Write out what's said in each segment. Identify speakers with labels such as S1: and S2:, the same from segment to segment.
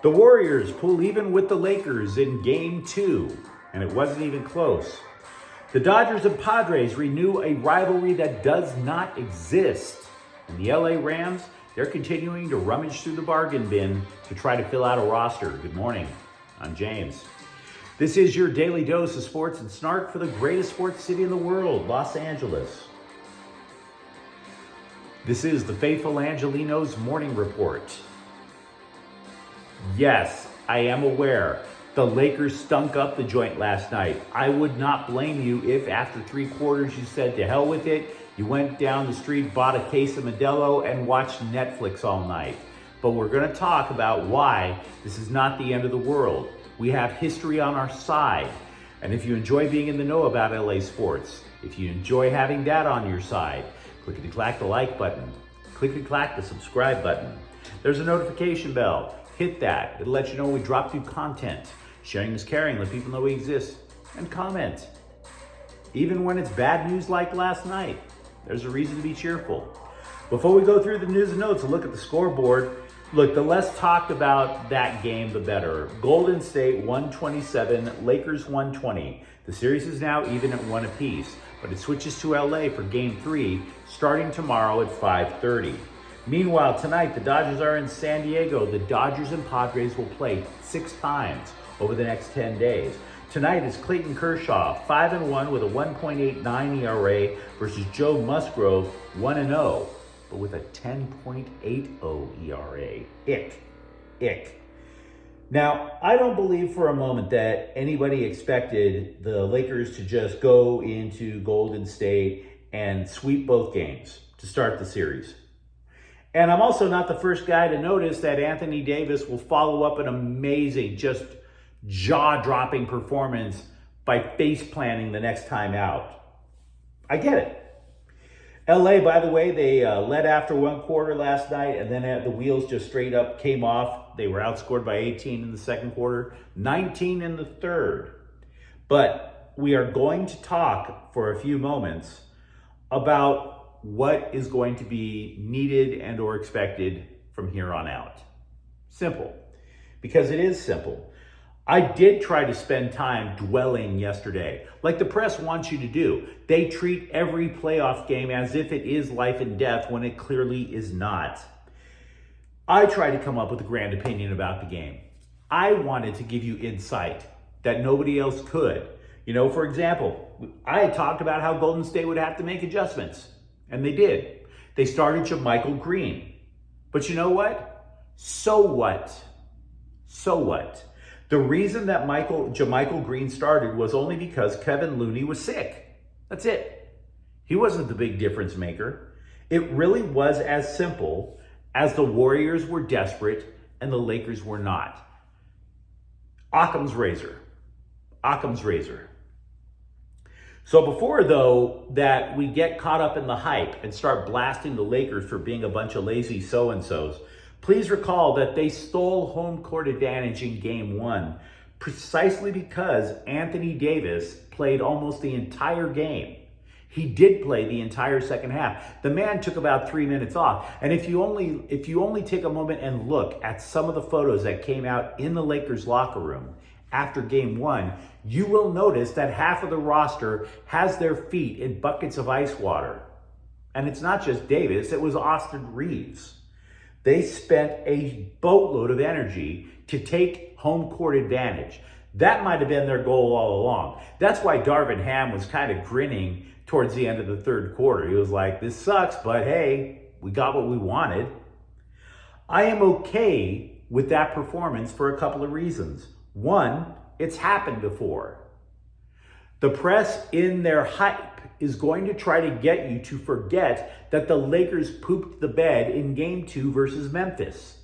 S1: The Warriors pull even with the Lakers in Game 2, and it wasn't even close. The Dodgers and Padres renew a rivalry that does not exist. And the LA Rams, they're continuing to rummage through the bargain bin to try to fill out a roster. Good morning, I'm James. This is your daily dose of sports and snark for the greatest sports city in the world, Los Angeles. This is the faithful Angelenos morning report. Yes, I am aware the Lakers stunk up the joint last night. I would not blame you if after 3 quarters you said to hell with it. You went down the street, bought a case of Modelo, and watched Netflix all night. But we're going to talk about why this is not the end of the world. We have history on our side. And if you enjoy being in the know about LA sports, if you enjoy having that on your side, clickety-clack the like button, clickety-clack the subscribe button. There's a notification bell. Hit that. It'll let you know when we drop new content. Sharing is caring. Let people know we exist. And comment. Even when it's bad news like last night, there's a reason to be cheerful. Before we go through the news and notes, a look at the scoreboard. Look, the less talked about that game, the better. Golden State 127, Lakers 120. The series is now even at 1 apiece, but it switches to LA for Game 3 starting tomorrow at 5:30. Meanwhile, tonight, the Dodgers are in San Diego. The Dodgers and Padres will play 6 times over the next 10 days. Tonight is Clayton Kershaw, 5-1 with a 1.89 ERA versus Joe Musgrove, 1-0, but with a 10.80 ERA. Ick. Now, I don't believe for a moment that anybody expected the Lakers to just go into Golden State and sweep both games to start the series. And I'm also not the first guy to notice that Anthony Davis will follow up an amazing, just jaw-dropping performance by face planting the next time out. I get it. LA, by the way, they led after 1 quarter last night, and then the wheels just straight up came off. They were outscored by 18 in the second quarter, 19 in the third. But we are going to talk for a few moments about what is going to be needed and or expected from here on out. Simple, because it is simple. I did try to spend time dwelling yesterday, like the press wants you to do. They treat every playoff game as if it is life and death when it clearly is not. I tried to come up with a grand opinion about the game. I wanted to give you insight that nobody else could. You know, for example, I had talked about how Golden State would have to make adjustments. And they did. They started JaMychal Green. But you know what? So what? The reason that JaMychal Green started was only because Kevin Looney was sick. That's it. He wasn't the big difference maker. It really was as simple as the Warriors were desperate and the Lakers were not. Occam's razor. So before, though, that we get caught up in the hype and start blasting the Lakers for being a bunch of lazy so-and-sos, please recall that they stole home court advantage in Game 1 precisely because Anthony Davis played almost the entire game. He did play the entire second half. The man took about 3 minutes off. And if you only take a moment and look at some of the photos that came out in the Lakers locker room after Game 1, you will notice that half of the roster has their feet in buckets of ice water. And it's not just Davis, it was Austin Reeves. They spent a boatload of energy to take home court advantage. That might have been their goal all along. That's why Darvin Ham was kind of grinning towards the end of the third quarter. He was like, this sucks, but hey, we got what we wanted. I am okay with that performance for a couple of reasons. One, it's happened before. The press in their hype is going to try to get you to forget that the Lakers pooped the bed in Game 2 versus Memphis.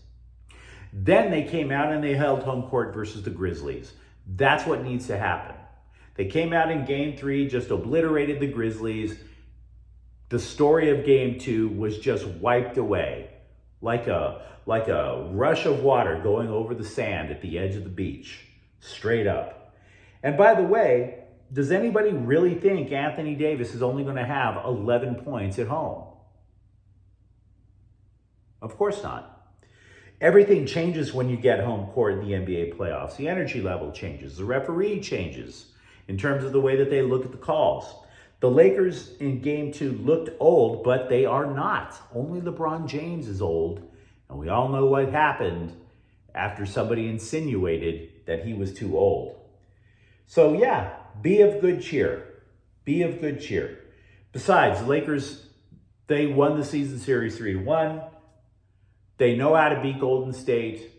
S1: Then they came out and they held home court versus the Grizzlies. That's what needs to happen. They came out in Game 3, just obliterated the Grizzlies. The story of Game 2 was just wiped away like a rush of water going over the sand at the edge of the beach, straight up. And by the way, does anybody really think Anthony Davis is only going to have 11 points at home? Of course not. Everything changes when you get home court in the NBA playoffs. The energy level changes. The referee changes in terms of the way that they look at the calls. The Lakers in game 2 looked old, but they are not. Only LeBron James is old. And we all know what happened after somebody insinuated that he was too old. So yeah, be of good cheer. Be of good cheer. Besides, the Lakers, they won the season series 3-1. They know how to beat Golden State.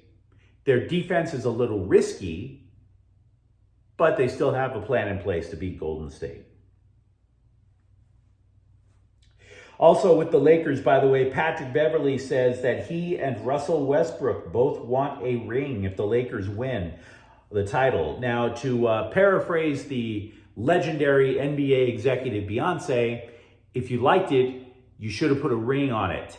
S1: Their defense is a little risky, but they still have a plan in place to beat Golden State. Also with the Lakers, by the way, Patrick Beverly says that he and Russell Westbrook both want a ring if the Lakers win the title. Now, to paraphrase the legendary NBA executive Beyonce, if you liked it, you should have put a ring on it.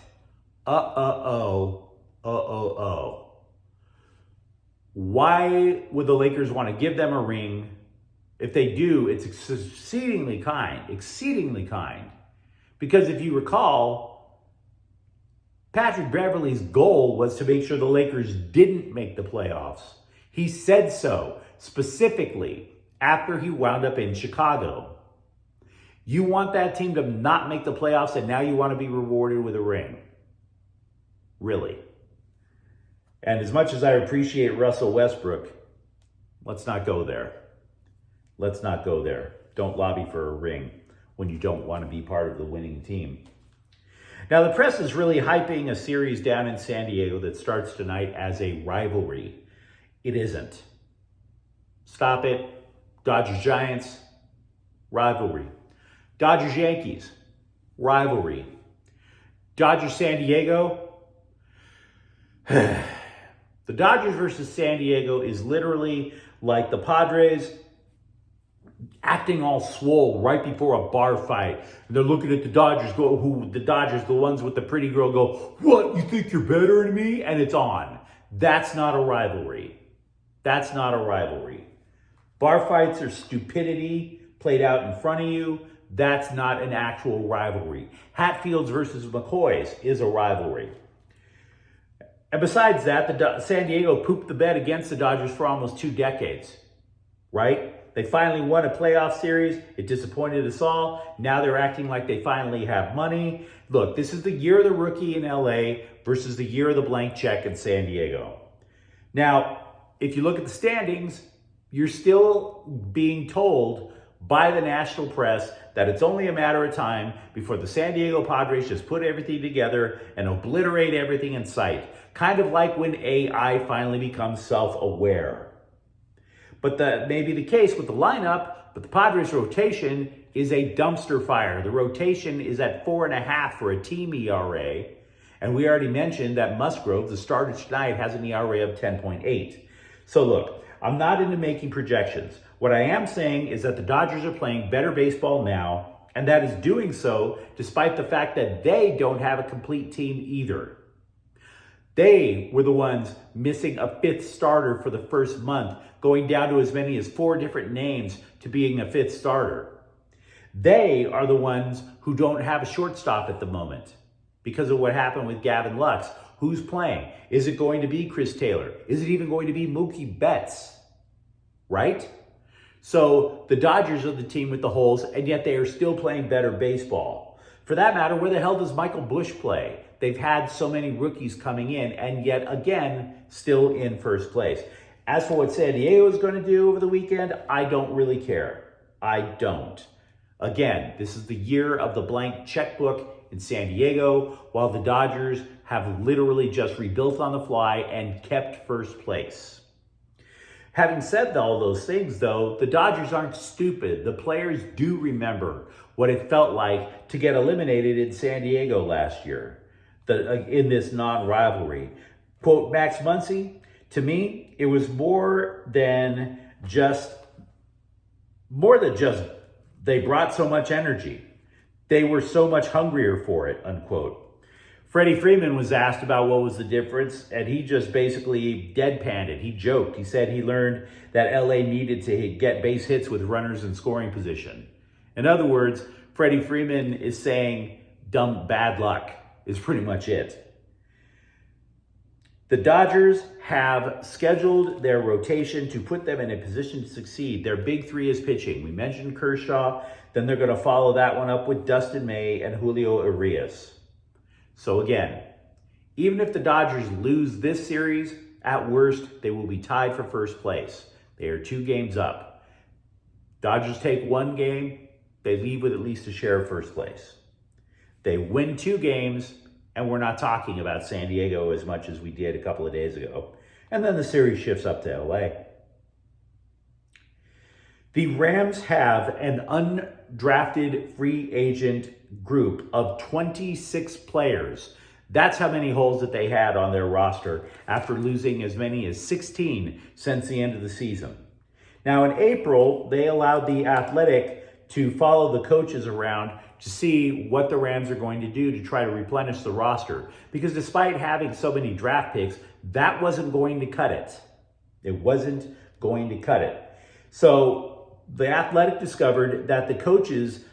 S1: Why would the Lakers want to give them a ring? If they do, it's exceedingly kind. Because if you recall, Patrick Beverly's goal was to make sure the Lakers didn't make the playoffs. He said so specifically after he wound up in Chicago. You want that team to not make the playoffs, and now you want to be rewarded with a ring. Really. And as much as I appreciate Russell Westbrook, let's not go there. Let's not go there. Don't lobby for a ring when you don't want to be part of the winning team. Now, the press is really hyping a series down in San Diego that starts tonight as a rivalry. It isn't. Stop it. Dodgers-Giants, rivalry. Dodgers-Yankees, rivalry. Dodgers-San Diego. The Dodgers versus San Diego is literally like the Padres acting all swole right before a bar fight. And they're looking at the Dodgers, the ones with the pretty girl go, "What, you think you're better than me?" And it's on. That's not a rivalry. That's not a rivalry. Bar fights are stupidity played out in front of you. That's not an actual rivalry. Hatfields versus McCoys is a rivalry. And besides that, San Diego pooped the bed against the Dodgers for almost 2 decades, right? They finally won a playoff series. It disappointed us all. Now they're acting like they finally have money. Look, this is the year of the rookie in LA versus the year of the blank check in San Diego. Now, if you look at the standings, you're still being told by the national press that it's only a matter of time before the San Diego Padres just put everything together and obliterate everything in sight. Kind of like when AI finally becomes self-aware. But that may be the case with the lineup, but the Padres rotation is a dumpster fire. The rotation is at 4.5 for a team ERA. And we already mentioned that Musgrove, the starter tonight, has an ERA of 10.8. So look, I'm not into making projections. What I am saying is that the Dodgers are playing better baseball now, and that is doing so despite the fact that they don't have a complete team either. They were the ones missing a 5th starter for the first month, going down to as many as 4 different names to being a 5th starter. They are the ones who don't have a shortstop at the moment because of what happened with Gavin Lux. Who's playing? Is it going to be Chris Taylor? Is it even going to be Mookie Betts? Right? So the Dodgers are the team with the holes, and yet they are still playing better baseball. For that matter, where the hell does Michael Busch play? They've had so many rookies coming in, and yet again, still in first place. As for what San Diego is going to do over the weekend, I don't really care. I don't. Again, this is the year of the blank checkbook in San Diego, while the Dodgers have literally just rebuilt on the fly and kept first place. Having said all those things, though, the Dodgers aren't stupid. The players do remember what it felt like to get eliminated in San Diego last year in this non-rivalry. Quote Max Muncy, to me, it was more than just they brought so much energy. They were so much hungrier for it, unquote. Freddie Freeman was asked about what was the difference, and he just basically deadpanned it. He joked. He said he learned that LA needed to get base hits with runners in scoring position. In other words, Freddie Freeman is saying bad luck is pretty much it. The Dodgers have scheduled their rotation to put them in a position to succeed. Their big three is pitching. We mentioned Kershaw. Then they're going to follow that one up with Dustin May and Julio Urias. So again, even if the Dodgers lose this series, at worst, they will be tied for first place. They are 2 games up. Dodgers take 1 game, they leave with at least a share of first place. They win 2 games, and we're not talking about San Diego as much as we did a couple of days ago. And then the series shifts up to LA. The Rams have an undrafted free agent group of 26 players. That's how many holes that they had on their roster after losing as many as 16 since the end of the season. Now in April, they allowed the Athletic to follow the coaches around to see what the Rams are going to do to try to replenish the roster. Because despite having so many draft picks, that wasn't going to cut it. It wasn't going to cut it. So the Athletic discovered that the coaches,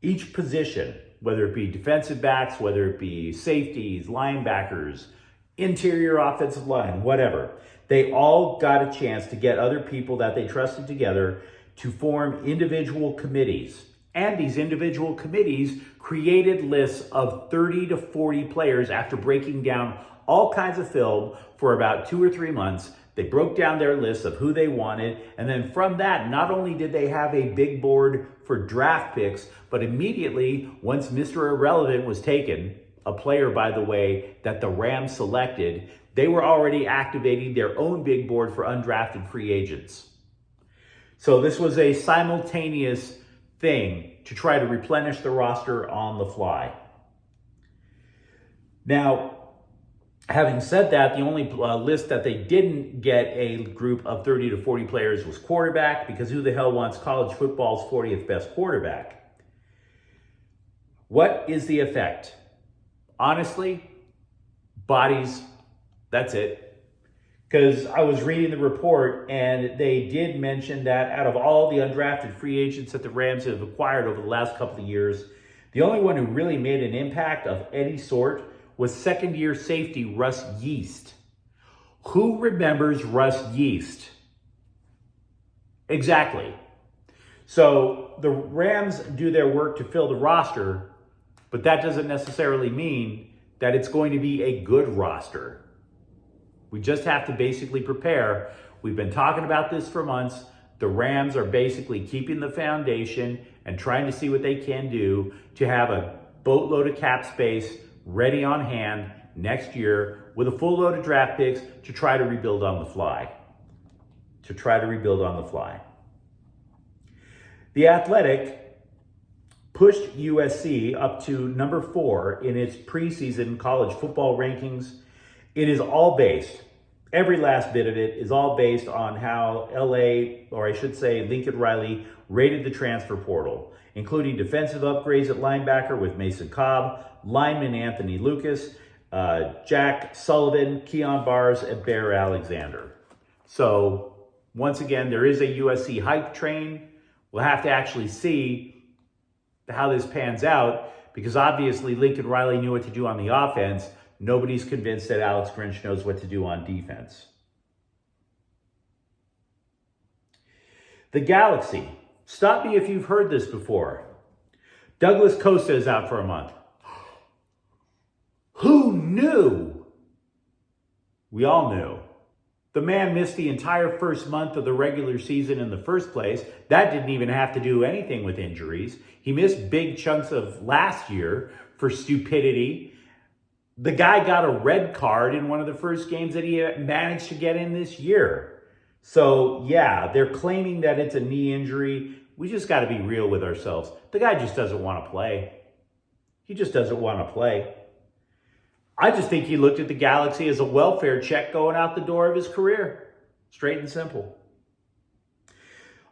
S1: each position, whether it be defensive backs, whether it be safeties, linebackers, interior offensive line, whatever, they all got a chance to get other people that they trusted together to form individual committees. And these individual committees created lists of 30 to 40 players after breaking down all kinds of film for about 2 or 3 months. They broke down their list of who they wanted. And then from that, not only did they have a big board for draft picks, but immediately, once Mr. Irrelevant was taken, a player, by the way, that the Rams selected, they were already activating their own big board for undrafted free agents. So this was a simultaneous thing to try to replenish the roster on the fly. Now, having said that, the only list that they didn't get a group of 30 to 40 players was quarterback, because who the hell wants college football's 40th best quarterback? What is the effect? Honestly, bodies, that's it. Because I was reading the report, and they did mention that out of all the undrafted free agents that the Rams have acquired over the last couple of years, the only one who really made an impact of any sort was second-year safety Russ Yeast. Who remembers Russ Yeast? Exactly. So the Rams do their work to fill the roster, but that doesn't necessarily mean that it's going to be a good roster. We just have to basically prepare. We've been talking about this for months. The Rams are basically keeping the foundation and trying to see what they can do to have a boatload of cap space ready on hand next year with a full load of draft picks to try to rebuild on the fly. The Athletic pushed USC up to number 4 in its preseason college football rankings. It is all based, every last bit of it is all based on how LA, or I should say Lincoln Riley, rated the transfer portal, including defensive upgrades at linebacker with Mason Cobb, lineman Anthony Lucas, Jack Sullivan, Keon Bars, and Bear Alexander. So once again, there is a USC hype train. We'll have to actually see how this pans out, because obviously Lincoln Riley knew what to do on the offense. Nobody's convinced that Alex Grinch knows what to do on defense. The Galaxy. Stop me if you've heard this before. Douglas Costa is out for a month. Who knew? We all knew. The man missed the entire first month of the regular season in the first place. That didn't even have to do anything with injuries. He missed big chunks of last year for stupidity. The guy got a red card in one of the first games that he managed to get in this year. So yeah, they're claiming that it's a knee injury. We just got to be real with ourselves. The guy just doesn't want to play. He just doesn't want to play. I just think he looked at the Galaxy as a welfare check going out the door of his career. Straight and simple.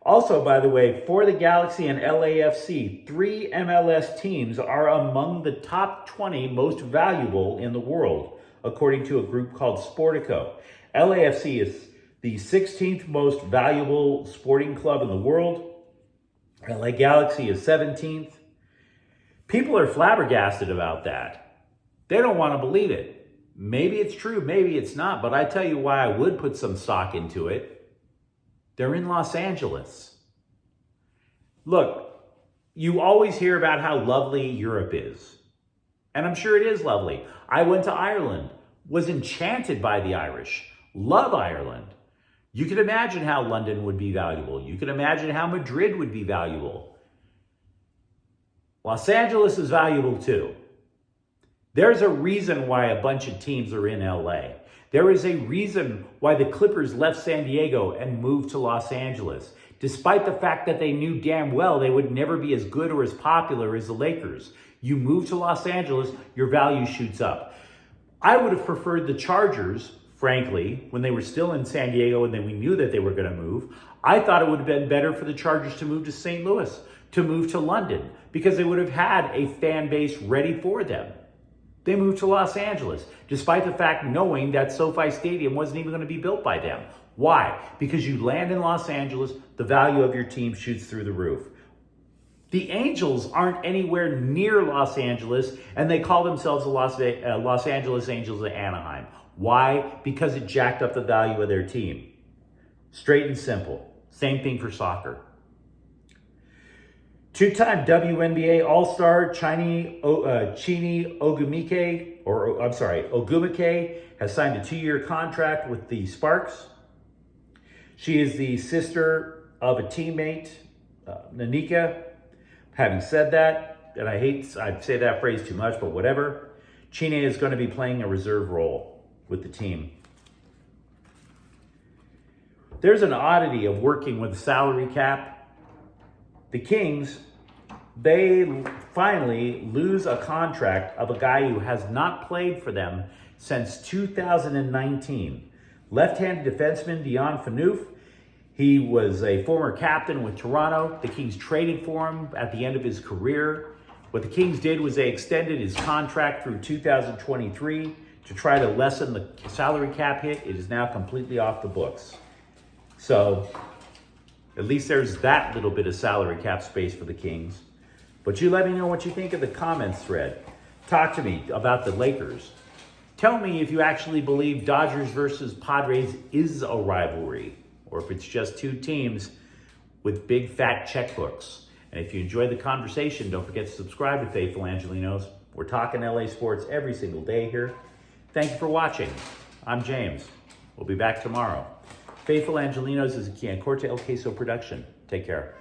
S1: Also, by the way, for the Galaxy and LAFC, 3 MLS teams are among the top 20 most valuable in the world, according to a group called Sportico. LAFC is the 16th most valuable sporting club in the world. LA Galaxy is 17th. People are flabbergasted about that. They don't want to believe it. Maybe it's true, maybe it's not, but I tell you why I would put some stock into it. They're in Los Angeles. Look, you always hear about how lovely Europe is. And I'm sure it is lovely. I went to Ireland, was enchanted by the Irish, love Ireland. You can imagine how London would be valuable. You can imagine how Madrid would be valuable. Los Angeles is valuable too. There's a reason why a bunch of teams are in LA. There is a reason why the Clippers left San Diego and moved to Los Angeles, despite the fact that they knew damn well they would never be as good or as popular as the Lakers. You move to Los Angeles, your value shoots up. I would have preferred the Chargers, frankly, when they were still in San Diego and then we knew that they were going to move. I thought it would have been better for the Chargers to move to St. Louis, to move to London, because they would have had a fan base ready for them. They moved to Los Angeles, despite the fact knowing that SoFi Stadium wasn't even going to be built by them. Why? Because you land in Los Angeles, the value of your team shoots through the roof. The Angels aren't anywhere near Los Angeles, and they call themselves the Los Angeles Angels of Anaheim. Why? Because it jacked up the value of their team. Straight and simple. Same thing for soccer. Two-time WNBA All-Star Chini Ogumike has signed a 2-year contract with the Sparks. She is the sister of a teammate, Nanika. Having said that, and I say that phrase too much, but whatever, Chine is going to be playing a reserve role with the team. There's an oddity of working with a salary cap. The Kings, they finally lose a contract of a guy who has not played for them since 2019. Left-handed defenseman Dion Phaneuf. He was a former captain with Toronto. The Kings traded for him at the end of his career. What the Kings did was they extended his contract through 2023 to try to lessen the salary cap hit. It is now completely off the books. So at least there's that little bit of salary cap space for the Kings. But you let me know what you think of the comments thread. Talk to me about the Lakers. Tell me if you actually believe Dodgers versus Padres is a rivalry, or if it's just two teams with big fat checkbooks. And if you enjoyed the conversation, don't forget to subscribe to Faithful Angelenos. We're talking LA sports every single day here. Thank you for watching. I'm James. We'll be back tomorrow. Faithful Angelenos is a Corte El Queso production. Take care.